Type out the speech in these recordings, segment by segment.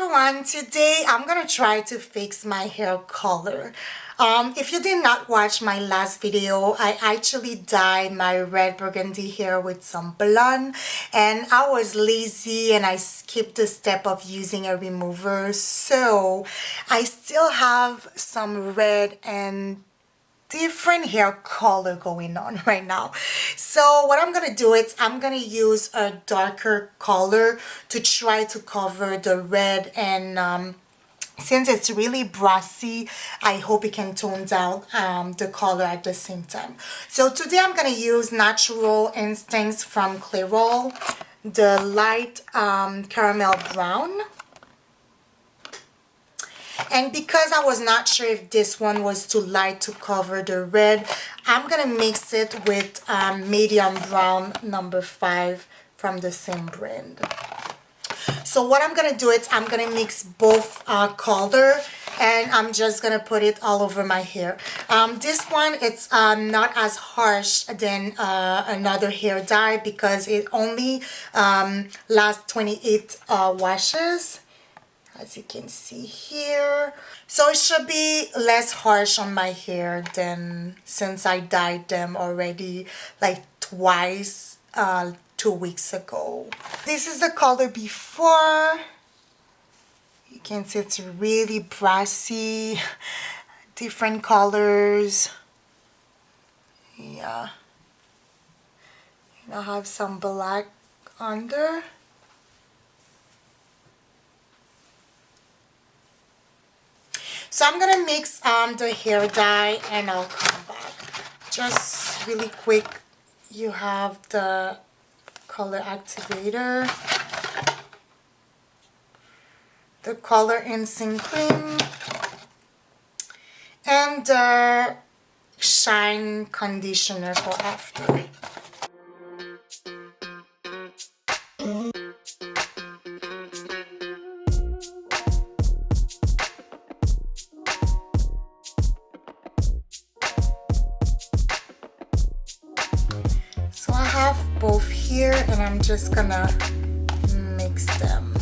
everyone, today I'm gonna try to fix my hair color. If you did not watch my last video, I actually dyed my red burgundy hair with some blonde, and I was lazy and I skipped the step of using a remover, so I still have some red and different hair color going on right now. So what I'm gonna do is I'm gonna use a darker color to try to cover the red, and since it's really brassy, I hope it can tone down the color at the same time. So today I'm gonna use Natural Instincts from Clairol, the light caramel brown. And because I was not sure if this one was too light to cover the red, I'm gonna mix it with medium brown number 5 from the same brand. So what I'm gonna do is I'm gonna mix both color, and I'm just gonna put it all over my hair. This one, it's not as harsh than another hair dye because it only lasts 28 washes, as you can see here. So it should be less harsh on my hair than since I dyed them already like twice 2 weeks ago. This is the color before. You can see it's really brassy, different colors. Yeah. And I have some black under. So I'm gonna mix the hair dye and I'll come back. Just really quick, you have the color activator, the color instinct cream, and the shine conditioner for after. So I have both here and I'm just gonna mix them.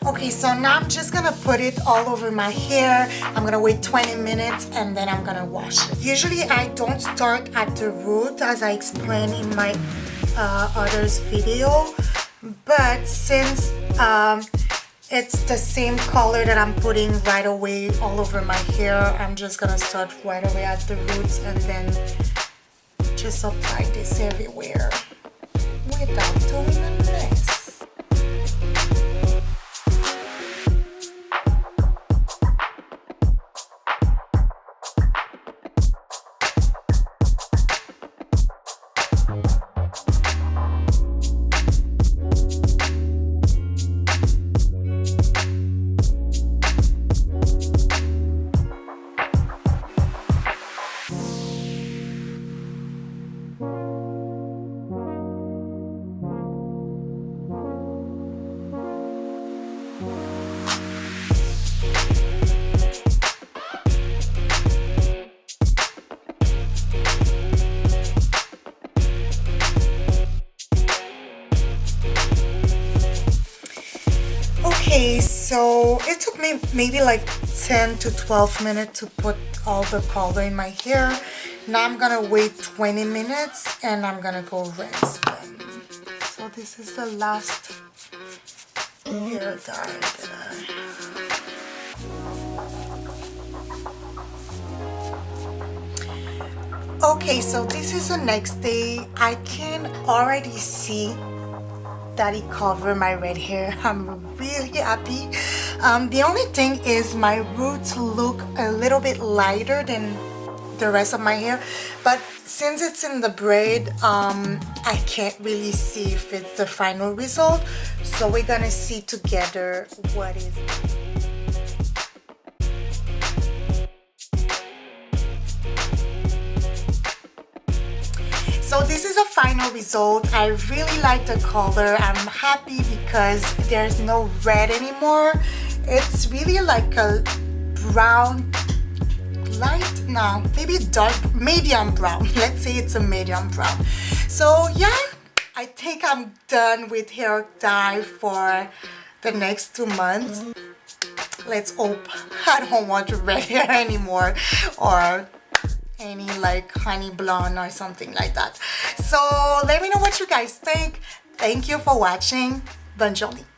Okay, so now I'm just gonna put it all over my hair. I'm gonna wait 20 minutes and then I'm gonna wash it. Usually I don't start at the root as I explained in my others video, but since it's the same color that I'm putting right away all over my hair, I'm just gonna start right away at the roots and then just apply this everywhere without doing a mess. Okay, so it took me maybe like 10 to 12 minutes to put all the color in my hair. Now I'm gonna wait 20 minutes and I'm gonna go rinse them. So this is the last hair dye that I have. Okay, so this is the next day. I can already see that it covered my red hair. I'm really happy. The only thing is my roots look a little bit lighter than the rest of my hair, but since it's in the braid, I can't really see if it's the final result, so we're gonna see together what is it. So this is a final result. I really like the color. I'm happy because there's no red anymore. It's really like a brown light, no, maybe dark, medium brown. Let's say it's a medium brown. So yeah, I think I'm done with hair dye for the next 2 months. Let's hope I don't want red hair anymore, or any like honey blonde or something like that. So let me know what you guys think. Thank you for watching. Bonne journée.